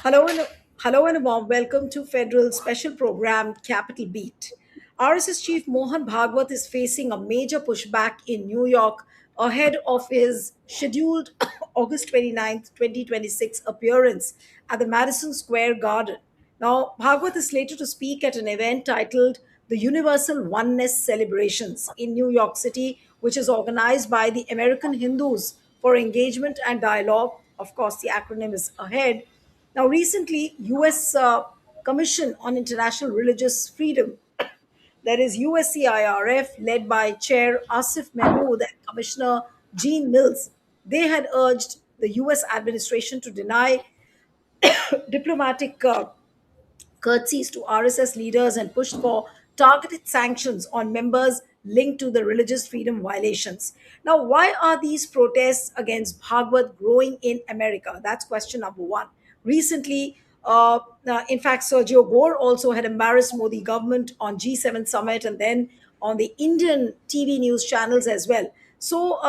Hello and hello and a warm welcome to Federal Special Program Capital Beat. RSS Chief Mohan Bhagwat is facing a major pushback in New York ahead of his scheduled August 29th, 2026 appearance at the Madison Square Garden. Now, Bhagwat is slated to speak at an event titled the Universal Oneness Celebrations in New York City, which is organized by the American Hindus for Engagement and Dialogue. Of course, the acronym is AHEAD. Now, recently, U.S. Commission on International Religious Freedom, that is USCIRF, led by Chair Asif Mahmood and Commissioner Gene Mills, they had urged the U.S. administration to deny diplomatic courtesies to RSS leaders and pushed for targeted sanctions on members linked to the religious freedom violations. Now, why are these protests against Bhagwat growing in America? That's question number one. Recently, in fact, Sergio Gore also had embarrassed Modi government on G7 summit and then on the Indian TV news channels as well. So,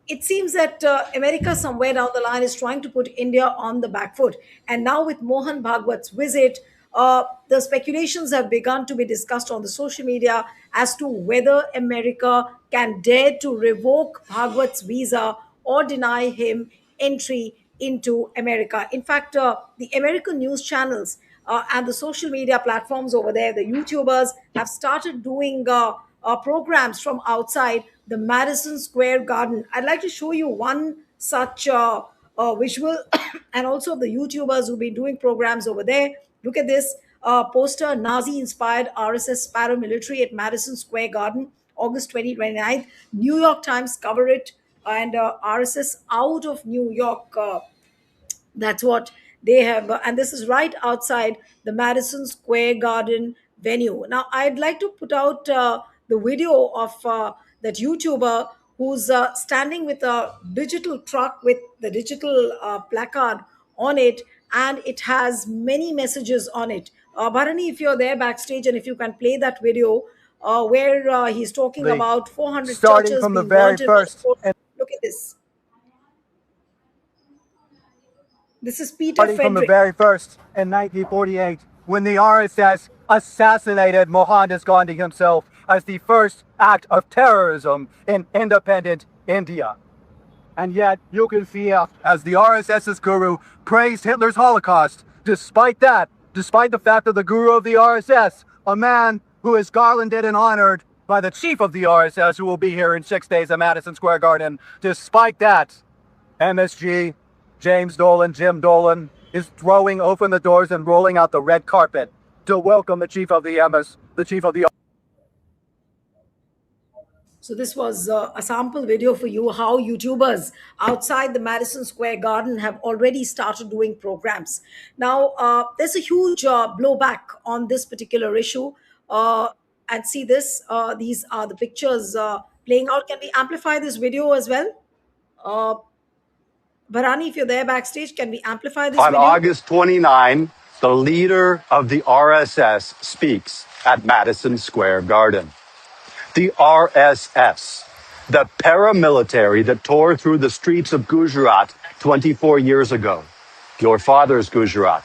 it seems that America, somewhere down the line, is trying to put India on the back foot. And now, with Mohan Bhagwat's visit, the speculations have begun to be discussed on the social media as to whether America can dare to revoke Bhagwat's visa or deny him entry into America. In fact, the American news channels and the social media platforms over there, the YouTubers, have started doing programs from outside the Madison Square Garden. I'd like to show you one such visual and also the YouTubers who've been doing programs over there. Look at this poster, Nazi inspired RSS paramilitary at Madison Square Garden, August 2029. New York Times cover it, and RSS out of New York. That's what they have, and this is right outside the Madison Square Garden venue. Now, I'd like to put out the video of that YouTuber who's standing with a digital truck with the digital placard on it, and it has many messages on it. Bharani, if you're there backstage and if you can play that video where he's talking The about 400 starting churches from the being very burnt in one first spot. and Look at this. This is Peter starting from the Frederick. very first in 1948 when the RSS assassinated Mohan Gandhi himself as the first act of terrorism in independent India. And yet you can see as the RSS's guru praised Hitler's Holocaust, despite the fact that the guru of the RSS, a man who is garlanded and honored by the chief of the RSS, who will be here in 6 days at Madison Square Garden, despite that, MSG, James Dolan, Jim Dolan, is throwing open the doors and rolling out the red carpet to welcome the chief of the MS, the chief of the. So this was a sample video for you how YouTubers outside the Madison Square Garden have already started doing programs. Now, there's a huge blowback on this particular issue. And see this, these are the pictures playing out. Can we amplify this video as well? Uh, Bharani, if you're there backstage, can we amplify this On video? August 29, the leader of the RSS speaks at Madison Square Garden. The RSS, the paramilitary that tore through the streets of Gujarat 24 years ago, your father's Gujarat,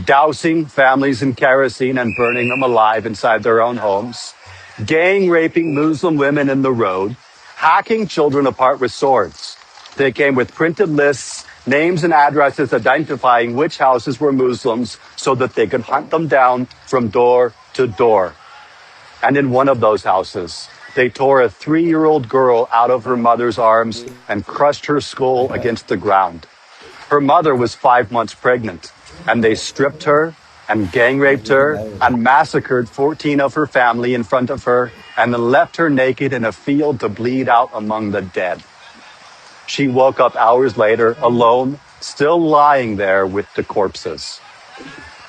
dousing families in kerosene and burning them alive inside their own homes, gang raping Muslim women in the road, hacking children apart with swords. They came with printed lists, names and addresses identifying which houses were Muslims so that they could hunt them down from door to door. And in one of those houses, they tore a 3-year-old girl out of her mother's arms and crushed her skull against the ground. Her mother was 5 months pregnant, and they stripped her and gang raped her and massacred 14 of her family in front of her and then left her naked in a field to bleed out among the dead. She woke up hours later alone, still lying there with the corpses.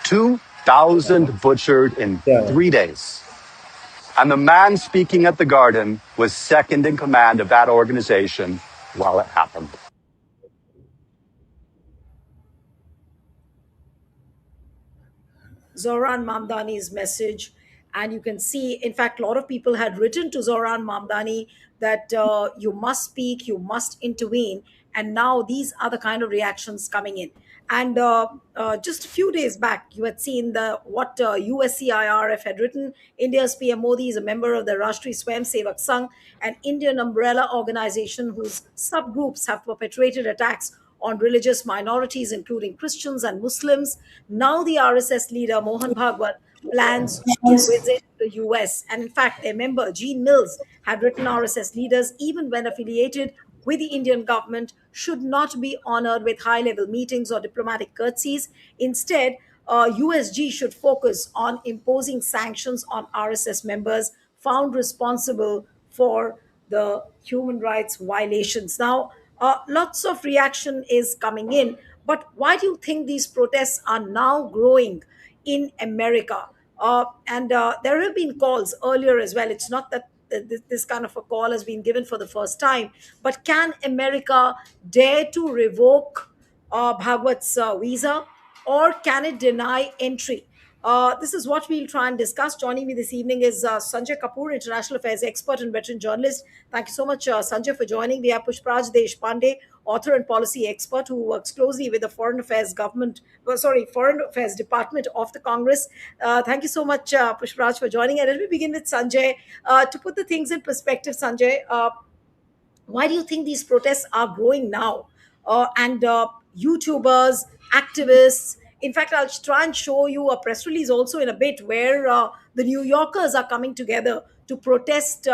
2,000 butchered in 3 days. And the man speaking at the garden was second in command of that organization while it happened. Zoran Mamdani's message. And you can see, in fact, a lot of people had written to Zoran Mamdani that you must speak, you must intervene. And now these are the kind of reactions coming in. And just a few days back, you had seen the what USCIRF had written. India's PM Modi is a member of the Rashtriya Swayamsevak Sangh, an Indian umbrella organization whose subgroups have perpetrated attacks on religious minorities, including Christians and Muslims. Now, the RSS leader, Mohan Bhagwat, plans to visit the US. And in fact, their member, Gene Mills, had written RSS leaders, even when affiliated with the Indian government, should not be honored with high level meetings or diplomatic curtsies. Instead, USG should focus on imposing sanctions on RSS members found responsible for the human rights violations. Now, lots of reaction is coming in, but why do you think these protests are now growing in America? And there have been calls earlier as well. It's not that this kind of a call has been given for the first time, but can America dare to revoke Bhagwat's visa, or can it deny entry? This is what we'll try and discuss. Joining me this evening is Sanjay Kapoor, international affairs expert and veteran journalist. Thank you so much, Sanjay, for joining. We have Pushpraj Deshpande, author and policy expert who works closely with the Foreign Affairs Department of the Congress. Thank you so much, Pushpraj, for joining. And let me begin with Sanjay. To put the things in perspective, Sanjay, why do you think these protests are growing now? And YouTubers, activists, in fact, I'll try and show you a press release also in a bit where the New Yorkers are coming together to protest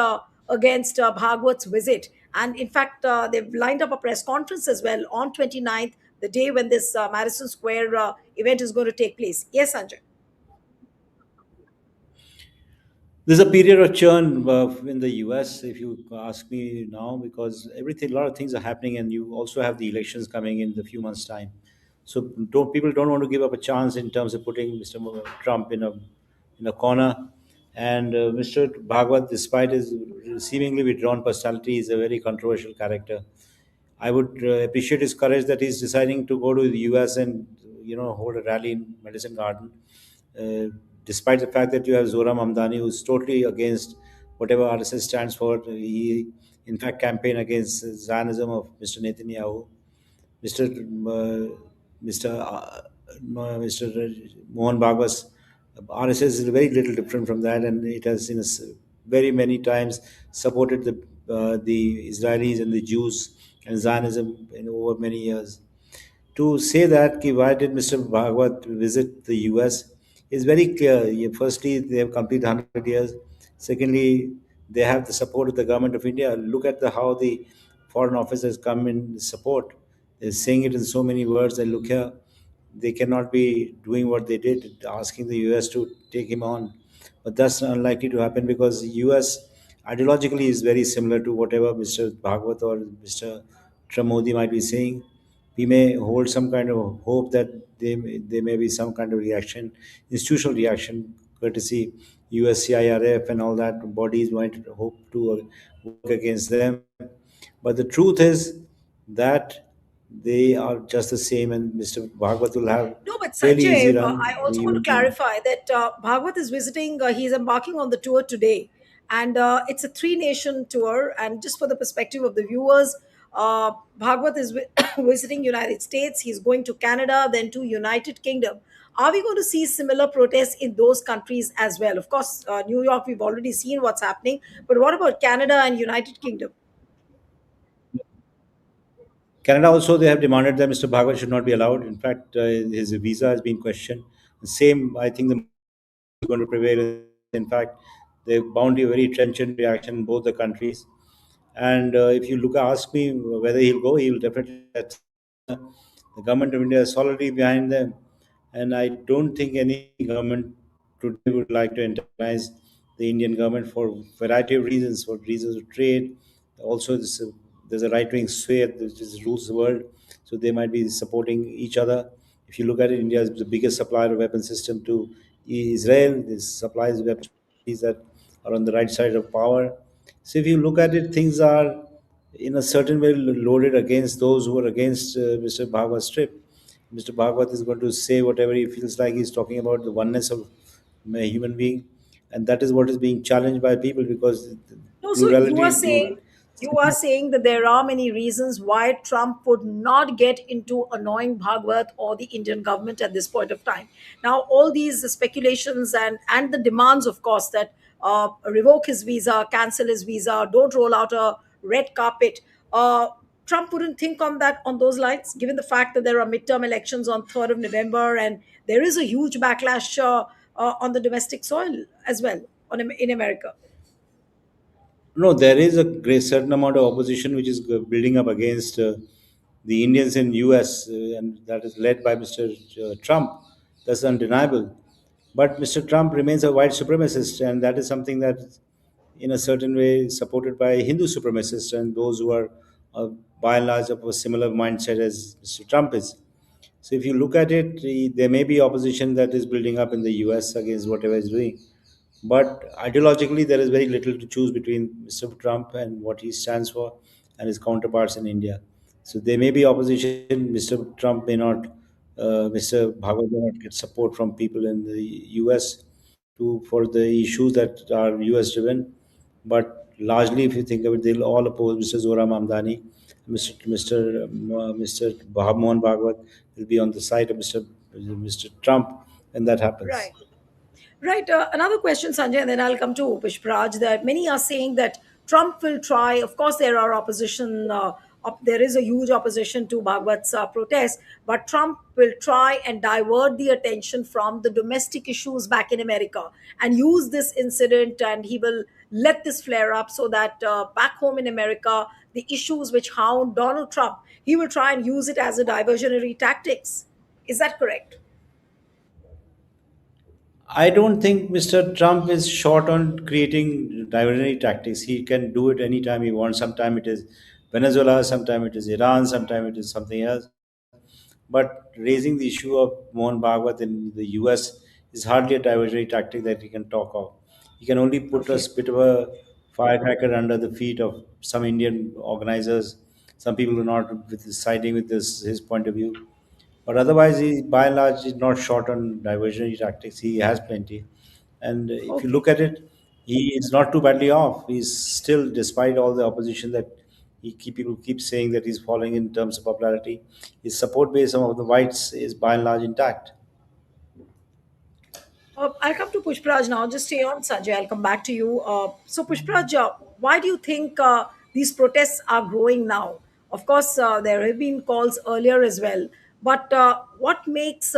against Bhagwat's visit. And in fact, they've lined up a press conference as well on 29th, the day when this Madison Square event is going to take place. Yes, Sanjay. There's a period of churn in the US, if you ask me now, because a lot of things are happening, and you also have the elections coming in a few months' time. So people don't want to give up a chance in terms of putting Mr. Trump in a corner. And Mr. Bhagwat, despite his seemingly withdrawn personality, is a very controversial character. I would appreciate his courage that he's deciding to go to the US and hold a rally in Madison Garden, despite the fact that you have Zora Mamdani, who's totally against whatever RSS stands for. He, in fact, campaigned against Zionism of Mr. Netanyahu. Mr. Mr. Mohan Bhagwat's RSS is very little different from that, and it has very many times supported the Israelis and the Jews and Zionism in over many years. To say that why did Mr. Bhagwat visit the US is very clear. Firstly, they have completed 100 years. Secondly, they have the support of the government of India. Look at how the foreign office has come in support. They're saying it in so many words that look here, they cannot be doing what they did, asking the US to take him on. But that's unlikely to happen because US ideologically is very similar to whatever Mr. Bhagwat or Mr. Modi might be saying. We may hold some kind of hope that there may be some kind of reaction, institutional reaction, courtesy USCIRF and all that bodies might hope to work against them. But the truth is that they are just the same, and Mr. Bhagwat will have No, but fairly easy Sanjay, run. I also He want will to be clarify that Bhagwat is visiting, he's embarking on the tour today. And it's a three-nation tour. And just for the perspective of the viewers, Bhagwat is visiting United States. He's going to Canada, then to United Kingdom. Are we going to see similar protests in those countries as well? Of course, New York, we've already seen what's happening. But what about Canada and United Kingdom? Canada also, they have demanded that Mr. Bhagwat should not be allowed. In fact, his visa has been questioned. The same, I think, is going to prevail. In fact, they're bound to be a very trenchant reaction in both the countries. And if you ask me whether he'll go, he will definitely. The government of India is solidly behind them, and I don't think any government today would like to antagonize the Indian government for variety of reasons, for reasons of trade. Also, there's a right-wing sway that just rules the world, so they might be supporting each other. If you look at it, India is the biggest supplier of weapon system to Israel. This supplies weapons that are on the right side of power. So if you look at it, things are in a certain way loaded against those who are against Mr. Bhagwat's trip. Mr. Bhagwat is going to say whatever he feels like. He's talking about the oneness of a human being. and that is what is being challenged by people because the No, so plurality to you are saying that there are many reasons why Trump would not get into annoying Bhagwat or the Indian government at this point of time. Now, all these speculations and the demands, of course, that revoke his visa, cancel his visa, don't roll out a red carpet. Trump wouldn't think on that on those lines, given the fact that there are midterm elections on 3rd of November, and there is a huge backlash on the domestic soil as well in America. no, there is a great certain amount of opposition which is building up against the Indians in US, and that is led by Mr. Trump. That's undeniable. But Mr. Trump remains a white supremacist, and that is something that, in a certain way, is supported by Hindu supremacists and those who are, by and large, of a similar mindset as Mr. Trump is. So if you look at it, there may be opposition that is building up in the US against whatever is doing. But ideologically, there is very little to choose between Mr. Trump and what he stands for and his counterparts in India. So there may be opposition. Mr. Trump may not, Mr. Bhagwat may not get support from people in the US for the issues that are US driven. But largely, if you think of it, they'll all oppose Mr. Zohra Mamdani. Mr. Mohan Bhagwat will be on the side of Mr. Trump when that happens. Right. Right. Another question, Sanjay, and then I'll come to Pushpraj. That many are saying that Trump will try. Of course, there are opposition. There is a huge opposition to Bhagwat's protest, but Trump will try and divert the attention from the domestic issues back in America and use this incident, and he will let this flare up so that back home in America, the issues which hound Donald Trump, he will try and use it as a diversionary tactics. Is that correct? I don't think Mr. Trump is short on creating diversionary tactics. He can do it anytime he wants. Sometimes it is Venezuela, sometimes it is Iran, sometimes it is something else. But raising the issue of Mohan Bhagwat in the US is hardly a diversionary tactic that he can talk of. He can only put a Okay. bit of a firecracker under the feet of some Indian organizers, some people who are not siding with his point of view. But otherwise, he by and large is not short on diversionary tactics. He has plenty. And if you Okay. look at it, he is not too badly off. He's still, despite all the opposition that people keep saying that he's falling in terms of popularity, his support base of the whites is by and large intact. I'll come to Pushpraj now. Just stay on, Sanjay. I'll come back to you. So, Pushpraj, why do you think these protests are growing now? Of course, there have been calls earlier as well. But what makes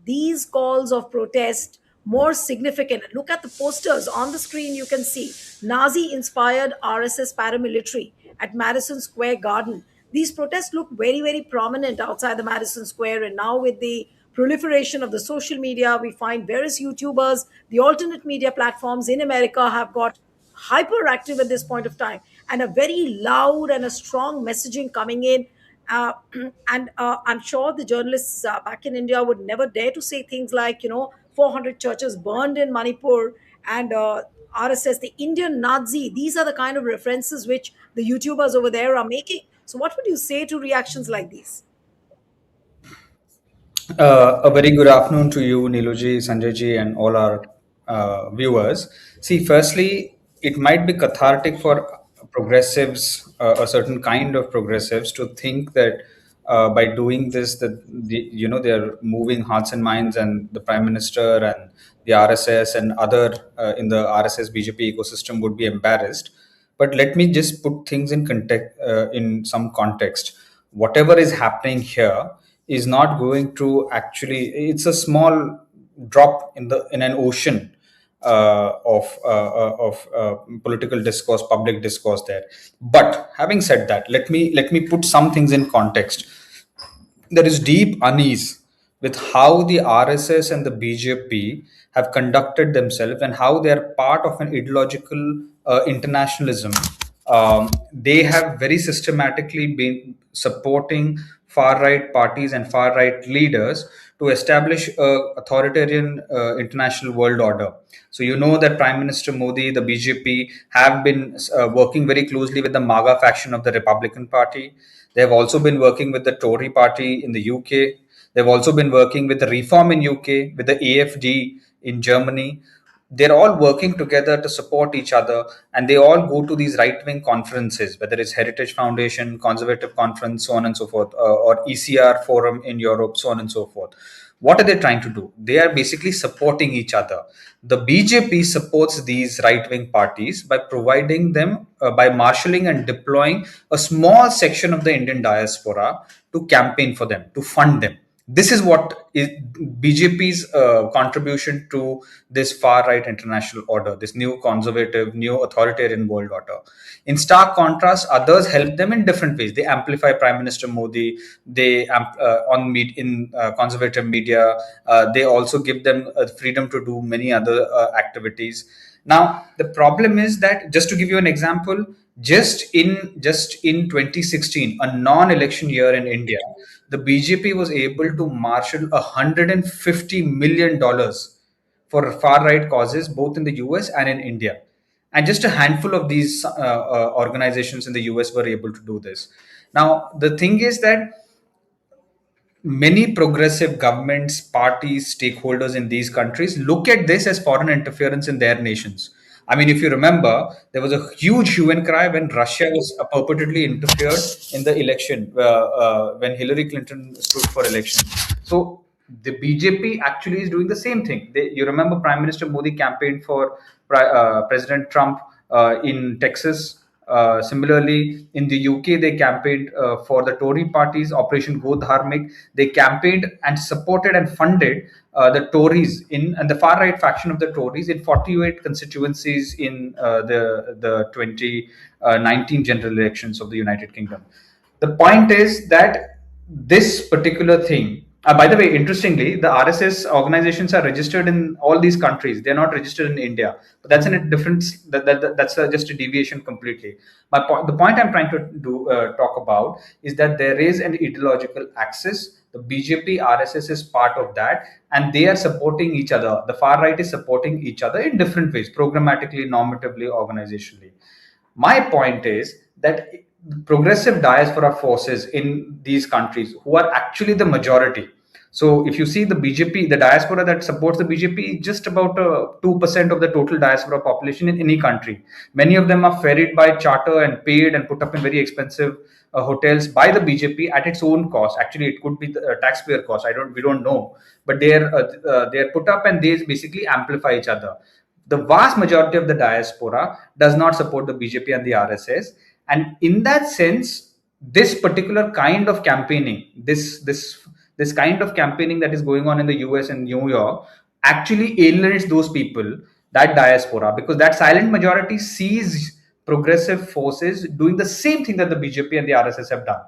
these calls of protest more significant? Look at the posters on the screen. You can see Nazi inspired RSS paramilitary at Madison Square Garden. These protests look very, very prominent outside the Madison Square. And now, with the proliferation of the social media, we find various YouTubers, the alternate media platforms in America have got hyperactive at this point of time, and a very loud and a strong messaging coming in. Uh, and I'm sure the journalists back in India would never dare to say things like, 400 churches burned in Manipur and RSS, the Indian Nazi. These are the kind of references which the YouTubers over there are making. So, what would you say to reactions like these? A very good afternoon to you, Niluji, Sanjayji, and all our viewers. See, firstly, it might be cathartic for progressives, a certain kind of progressives, to think that by doing this, that they're moving hearts and minds, and the Prime Minister and the RSS and other in the RSS BJP ecosystem would be embarrassed. But let me just put things in context, in some context. Whatever is happening here is not going to actually. It's a small drop in an ocean of political discourse, public discourse there. But having said that, let me put some things in context. There is deep unease with how the RSS and the BJP have conducted themselves and how they are part of an ideological internationalism. They have very systematically been supporting far right parties and far right leaders to establish a authoritarian international world order. So you know that Prime Minister Modi, the BJP, have been working very closely with the MAGA faction of the Republican Party. They have also been working with the Tory party in the UK. They've also been working with the Reform in UK, with the AFD in Germany. they're all working together to support each other, and they all go to these right-wing conferences, whether it's Heritage Foundation, Conservative Conference, so on and so forth, or ECR Forum in Europe, so on and so forth. What are they trying to do? They are basically supporting each other. The BJP supports these right-wing parties by providing them, by marshalling and deploying a small section of the Indian diaspora to campaign for them, to fund them. This is what is BJP's contribution to this far right international order, this new conservative, new authoritarian world order. In stark contrast, others help them in different ways. They amplify Prime Minister Modi. They in conservative media. They also give them freedom to do many other activities. Now, the problem is that, just to give you an example, just in 2016, a non-election year in India, the BJP was able to marshal $150 million for far right causes, both in the US and in India. And just a handful of these organizations in the US were able to do this. Now, the thing is that many progressive governments, parties, stakeholders in these countries look at this as foreign interference in their nations. I mean, if you remember, there was a huge hue and cry when Russia was purportedly interfered in the election when Hillary Clinton stood for election. So the BJP actually is doing the same thing. You remember Prime Minister Modi campaigned for President Trump in Texas. Similarly, in the UK, they campaigned for the Tory parties, Operation Go Dharmik. They campaigned and supported and funded the Tories in and the far right faction of the Tories in 48 constituencies in the 2019 general elections of the United Kingdom. The point is that this particular thing, by the way, interestingly, the RSS organizations are registered in all these countries. They're not registered in India, but that's a difference. That's just a deviation completely. The point I'm trying to talk about is that there is an ideological axis. The BJP, RSS is part of that, and they are supporting each other. The far right is supporting each other in different ways, programmatically, normatively, organizationally. My point is that progressive diaspora forces in these countries, who are actually the majority. So if you see the BJP, the diaspora that supports the BJP is just about 2% of the total diaspora population in any country. Many of them are ferried by charter and paid and put up in very expensive hotels by the BJP at its own cost. Actually, it could be the taxpayer cost. We don't know, but they're put up and they basically amplify each other. The vast majority of the diaspora does not support the BJP and the RSS, and in that sense, this particular kind of campaigning, this kind of campaigning that is going on in the US and New York, actually alienates those people, that diaspora, because that silent majority sees progressive forces doing the same thing that the BJP and the RSS have done.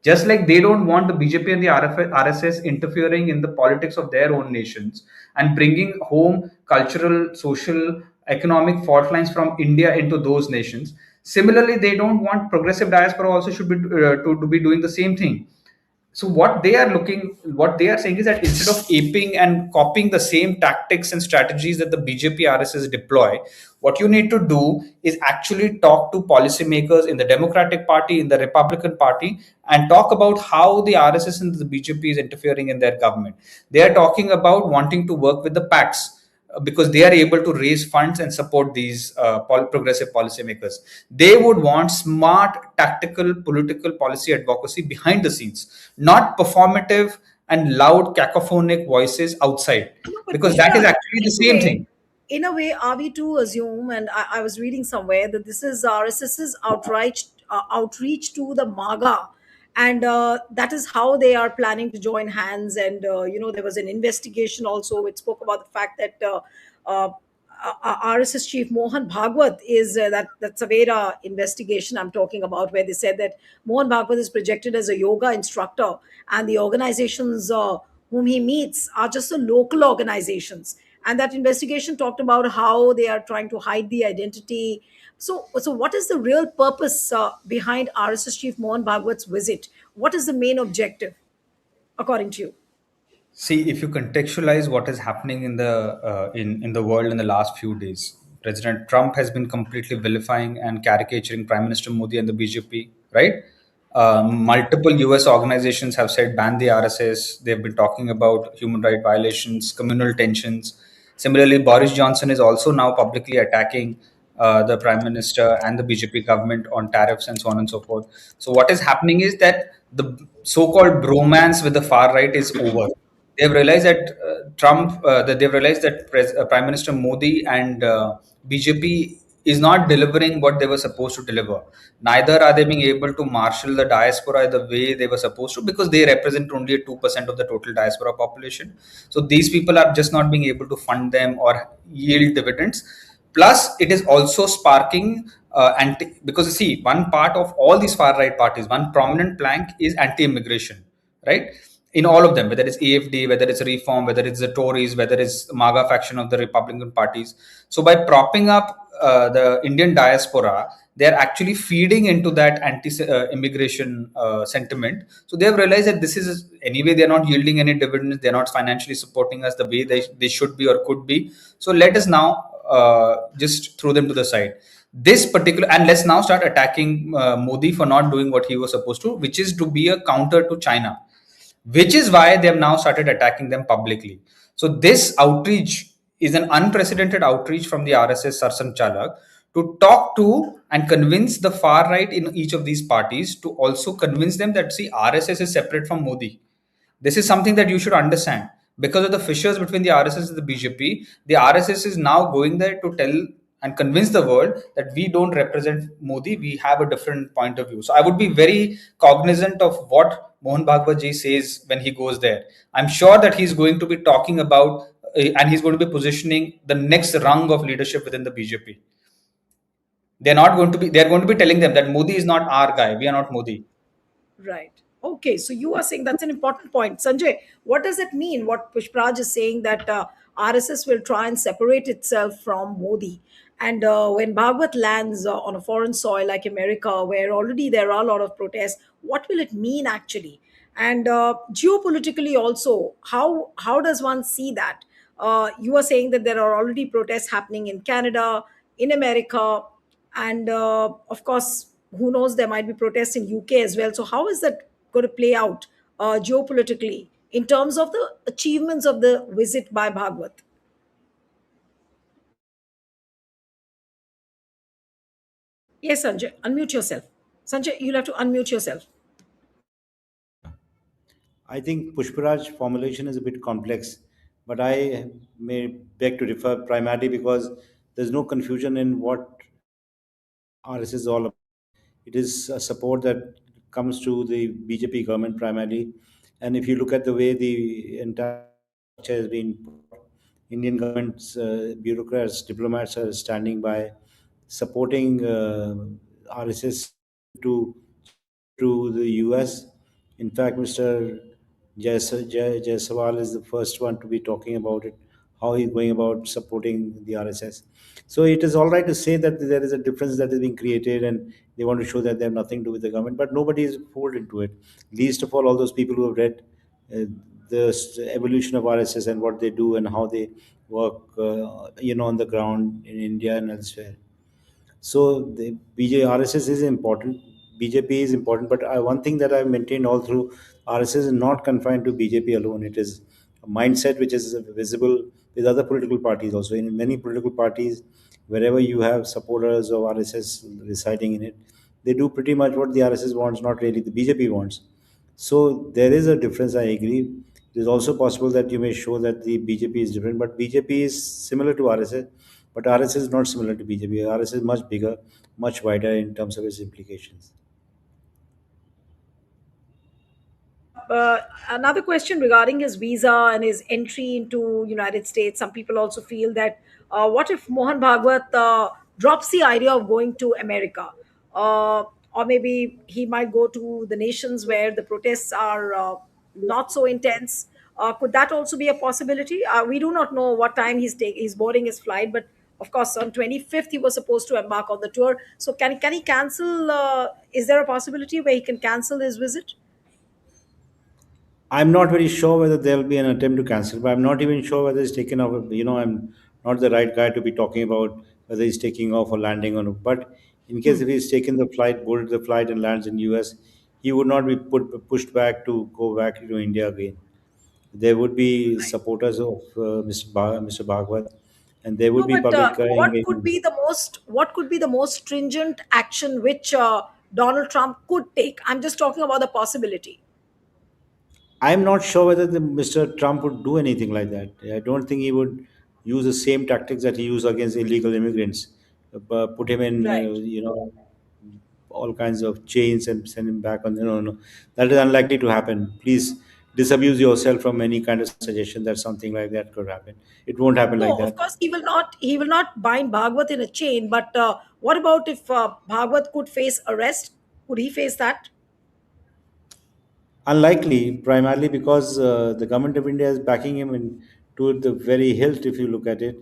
Just like they don't want the BJP and the RSS interfering in the politics of their own nations and bringing home cultural, social, economic fault lines from India into those nations. Similarly, they don't want progressive diaspora also should be to be doing the same thing. So what they are saying is that instead of aping and copying the same tactics and strategies that the BJP RSS deploy, what you need to do is actually talk to policymakers in the Democratic Party, in the Republican Party, and talk about how the RSS and the BJP is interfering in their government. They are talking about wanting to work with the PACs because they are able to raise funds and support these progressive policymakers. They would want smart, tactical, political policy advocacy behind the scenes, not performative and loud, cacophonic voices outside, No, but because that is Nisha, actually the in a same way, thing. are we to assume? And I was reading somewhere that this is RSS's outreach to the MAGA, and that is how they are planning to join hands. And there was an investigation also which spoke about the fact that uh, RSS chief Mohan Bhagwat is that's a Savera investigation I'm talking about, where they said that Mohan Bhagwat is projected as a yoga instructor, and the organizations whom he meets are just the local organizations. And that investigation talked about how they are trying to hide the identity. So what is the real purpose behind RSS chief Mohan Bhagwat's visit? What is the main objective, according to you? See, if you contextualize what is happening in the world in the last few days, President Trump has been completely vilifying and caricaturing Prime Minister Modi and the BJP, right? Multiple US organizations have said ban the RSS. They've been talking about human rights violations, communal tensions. Similarly, Boris Johnson is also now publicly attacking the prime minister and the BJP government on tariffs and so on and so forth. So what is happening is that the so-called bromance with the far right is over. They've realized that they've realized that Prime Minister Modi and BJP is not delivering what they were supposed to deliver. Neither are they being able to marshal the diaspora the way they were supposed to, because they represent only 2% of the total diaspora population. So these people are just not being able to fund them or yield dividends. Plus, it is also sparking because you see, one part of all these far right parties, one prominent plank is anti-immigration, right? In all of them, whether it's AFD, whether it's Reform, whether it's the Tories, whether it's MAGA faction of the Republican parties. So by propping up the Indian diaspora, they're actually feeding into that anti-immigration sentiment. So they've realized that this is anyway, they're not yielding any dividends, they're not financially supporting us the way they should be or could be. So let us now just throw them to the side. This particular, and let's now start attacking Modi for not doing what he was supposed to, which is to be a counter to China, which is why they have now started attacking them publicly. So this outreach is an unprecedented outreach from the RSS Sarsan Chalak to talk to and convince the far right in each of these parties, to also convince them that see, RSS is separate from Modi. This is something that you should understand. Because of the fissures between the RSS and the BJP, the RSS is now going there to tell and convince the world that we don't represent Modi, we have a different point of view. So I would be very cognizant of what Mohan Bhagwat ji says when he goes there. I'm sure that he's going to be talking about and he's going to be positioning the next rung of leadership within the BJP. They're going to be telling them that Modi is not our guy, we are not Modi. Right. Okay. So you are saying that's an important point. Sanjay, what does it mean? What Pushpraj is saying, that RSS will try and separate itself from Modi. And when Bhagwat lands on a foreign soil like America, where already there are a lot of protests, what will it mean actually? And geopolitically also, how does one see that? You are saying that there are already protests happening in Canada, in America, and of course, who knows, there might be protests in UK as well. So how is that going to play out geopolitically in terms of the achievements of the visit by Bhagwat? Yes, Sanjay, unmute yourself. Sanjay, you'll have to unmute yourself. I think Pushparaj's formulation is a bit complex, but I may beg to differ primarily because there's no confusion in what RSS is all about. It is a support that comes to the BJP government primarily. And if you look at the way the entire structure has been, Indian government's bureaucrats, diplomats are standing by, supporting RSS to the US. In fact, Mr. Jaiswal is the first one to be talking about it, how he's going about supporting the RSS. So it is all right to say that there is a difference that is being created and they want to show that they have nothing to do with the government, but nobody is pulled into it. Least of all those people who have read uh, the evolution of RSS and what they do and how they work, on the ground in India and elsewhere. So the RSS is important, BJP is important, but one thing that I've maintained all through, RSS is not confined to BJP alone. It is a mindset which is visible with other political parties also. In many political parties, wherever you have supporters of RSS residing in it, they do pretty much what the RSS wants, not really the BJP wants. So there is a difference, I agree. It is also possible that you may show that the BJP is different, but BJP is similar to RSS, but RSS is not similar to BJP. RSS is much bigger, much wider in terms of its implications. Another question regarding his visa and his entry into United States. Some people also feel that what if Mohan Bhagwat drops the idea of going to America, or maybe he might go to the nations where the protests are not so intense. Could that also be a possibility? We do not know what time he's boarding his flight, but of course on 25th he was supposed to embark on the tour. So can he cancel? Is there a possibility where he can cancel his visit? I'm not very sure whether there will be an attempt to cancel, but I'm not even sure whether it's taken off. I'm not the right guy to be talking about whether he's taking off or landing on. But in case if he's taken the flight, boarded the flight, and lands in US, he would not be pushed back to go back to India again. There would be supporters of Mr. Bhagwat, and there would No, be but public what could engagement. be the most stringent action which Donald Trump could take? I'm just talking about the possibility. I'm not sure whether Mr. Trump would do anything like that. I don't think he would use the same tactics that he used against illegal immigrants, put him in, Right. all kinds of chains and send him back on. No, no, that is unlikely to happen. Please disabuse yourself from any kind of suggestion that something like that could happen. It won't happen like No, of that. course he will not. He will not bind Bhagwat in a chain. But what about if Bhagwat could face arrest? Could he face that? Unlikely, primarily because the government of India is backing him in to the very hilt. If you look at it,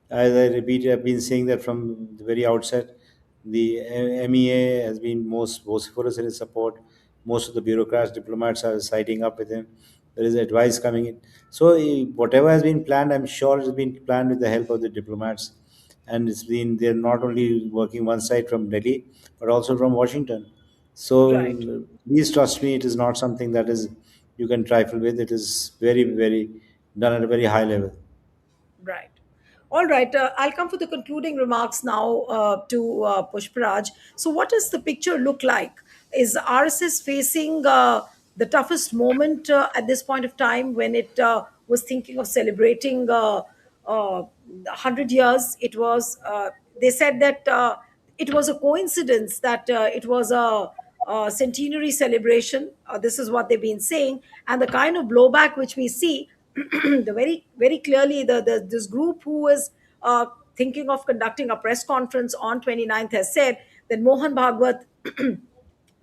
as I repeat, I've been saying that from the very outset. The MEA has been most vociferous in his support. Most of the bureaucrats, diplomats are siding up with him. There is advice coming in. So whatever has been planned, I'm sure it's been planned with the help of the diplomats, and it's been they're not only working one side from Delhi, but also from Washington. Right. So please trust me, it is not something that is you can trifle with. It is very, very done at a very high level. Right. All right. I'll come for the concluding remarks now to Pushparaj. So, what does the picture look like? Is RSS facing the toughest moment at this point of time when it was thinking of celebrating 100 years? They said that it was a coincidence that it was a centenary celebration. This is what they've been saying. And the kind of blowback which we see the very clearly the this group who is thinking of conducting a press conference on 29th has said that Mohan Bhagwat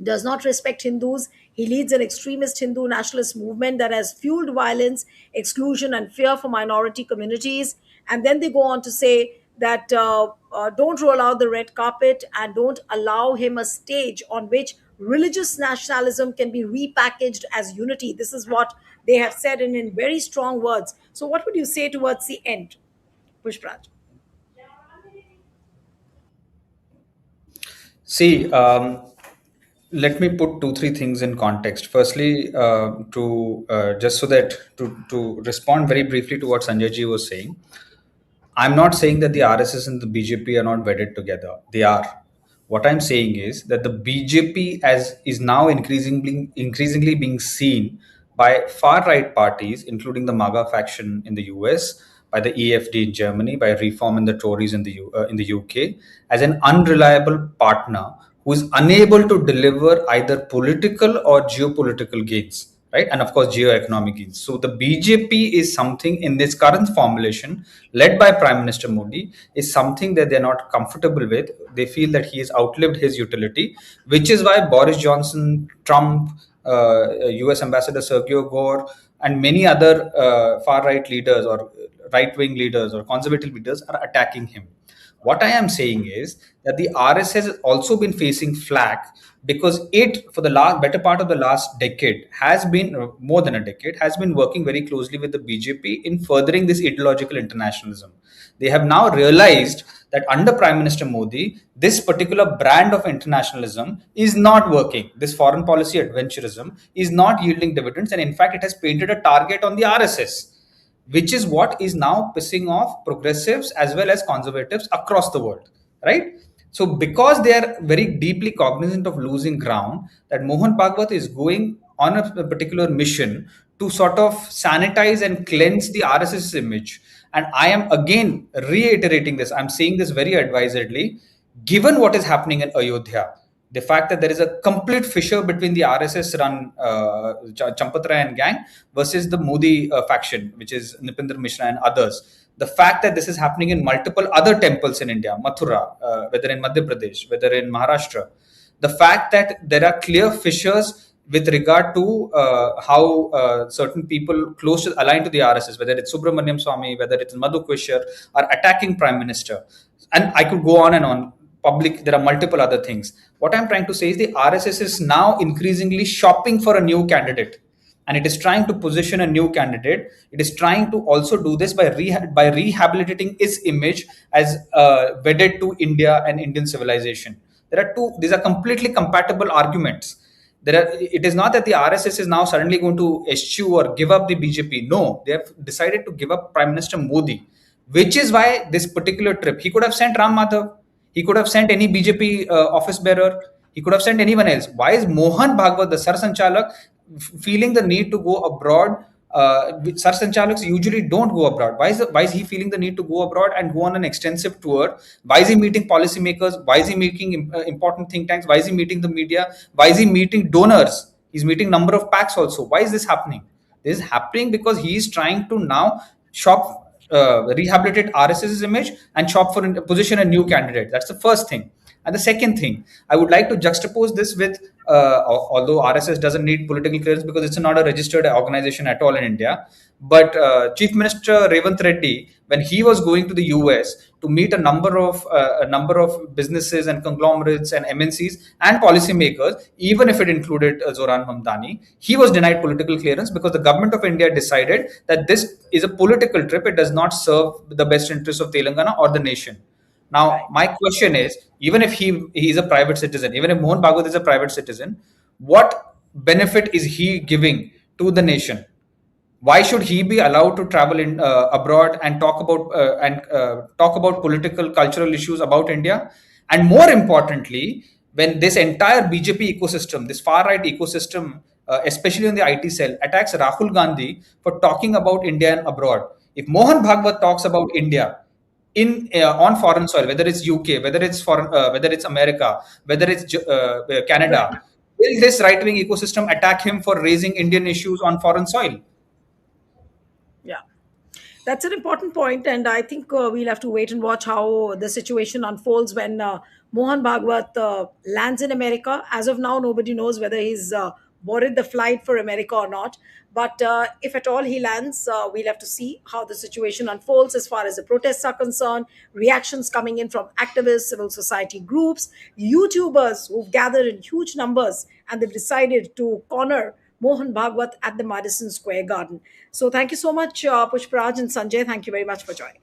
does not respect Hindus. He leads an extremist Hindu nationalist movement that has fueled violence, exclusion, and fear for minority communities. And then they go on to say that don't roll out the red carpet and don't allow him a stage on which religious nationalism can be repackaged as unity. This is what they have said and in very strong words. So, what would you say towards the end, Pushpraj? See, let me put two, three things in context. Firstly, to just so that to respond very briefly to what Sanjay ji was saying, I'm not saying that the RSS and the BJP are not wedded together. They are. What I'm saying is that the BJP as is now increasingly being seen by far right parties, including the MAGA faction in the US, by the EFD in Germany, by Reform and the Tories in the UK, as an unreliable partner who is unable to deliver either political or geopolitical gains, right? And of course, geo-economic gains. So the BJP is something in this current formulation, led by Prime Minister Modi, is something that they're not comfortable with. They feel that he has outlived his utility, which is why Boris Johnson, Trump, US Ambassador Sergio Gore, and many other far-right leaders or right-wing leaders or conservative leaders are attacking him. What I am saying is that the RSS has also been facing flack because it, for the last better part of the last decade, has been more than a decade, has been working very closely with the BJP in furthering this ideological internationalism. They have now realized that under Prime Minister Modi, this particular brand of internationalism is not working. This foreign policy adventurism is not yielding dividends, and in fact, it has painted a target on the RSS, which is what is now pissing off progressives as well as conservatives across the world, right? So, because they are very deeply cognizant of losing ground, that Mohan Bhagwat is going on a particular mission to sort of sanitize and cleanse the RSS image. And I am again reiterating this, I'm saying this very advisedly, given what is happening in Ayodhya, the fact that there is a complete fissure between the RSS run Champatra and gang versus the Modi faction, which is Nipendra Mishra and others. The fact that this is happening in multiple other temples in India, Mathura, whether in Madhya Pradesh, whether in Maharashtra, the fact that there are clear fissures with regard to how certain people close to aligned to the RSS, whether it's Subramaniam Swamy, whether it's Madhu Kushar, are attacking Prime Minister, and I could go on and on. Public, there are multiple other things. What I'm trying to say is the RSS is now increasingly shopping for a new candidate, and it is trying to position a new candidate. It is trying to also do this by by rehabilitating its image as wedded to India and Indian civilization. There are two; these are completely compatible arguments. It is not that the RSS is now suddenly going to eschew or give up the BJP. No, they have decided to give up Prime Minister Modi, which is why this particular trip, he could have sent Ram Madhav, he could have sent any BJP office bearer, he could have sent anyone else. Why is Mohan Bhagwat, the Sar Sanchalak, feeling the need to go abroad? Sar Sanchaliks usually don't go abroad. Why is he feeling the need to go abroad and go on an extensive tour? Why is he meeting policymakers? Why is he making important think tanks? Why is he meeting the media? Why is he meeting donors? He's meeting number of packs also. Why is this happening? This is happening because he is trying to now rehabilitate RSS's image and shop for position a new candidate. That's the first thing. And the second thing, I would like to juxtapose this with, although RSS doesn't need political clearance because it's not a registered organization at all in India, but Chief Minister Revanth Reddy, when he was going to the US to meet a number of businesses and conglomerates and MNCs and policymakers, even if it included Zoran Mamdani, he was denied political clearance because the government of India decided that this is a political trip. It does not serve the best interests of Telangana or the nation. Now, Right. my question is, even if he is a private citizen, even if Mohan Bhagwat is a private citizen, what benefit is he giving to the nation? Why should he be allowed to travel in abroad and talk about political cultural issues about India? And more importantly, when this entire BJP ecosystem, this far right ecosystem, especially on the IT cell, attacks Rahul Gandhi for talking about India and abroad, if Mohan Bhagwat talks about India in on foreign soil, whether it's UK, whether it's America, whether it's Right. Canada, will this right wing ecosystem attack him for raising Indian issues on foreign soil? Yeah. That's an important point, and I think we'll have to wait and watch how the situation unfolds when Mohan Bhagwat lands in America. As of now, nobody knows whether he's boarded the flight for America or not. But if at all he lands, we'll have to see how the situation unfolds as far as the protests are concerned, reactions coming in from activists, civil society groups, YouTubers who've gathered in huge numbers and they've decided to corner Mohan Bhagwat at the Madison Square Garden. So thank you so much, Pushparaj and Sanjay. Thank you very much for joining.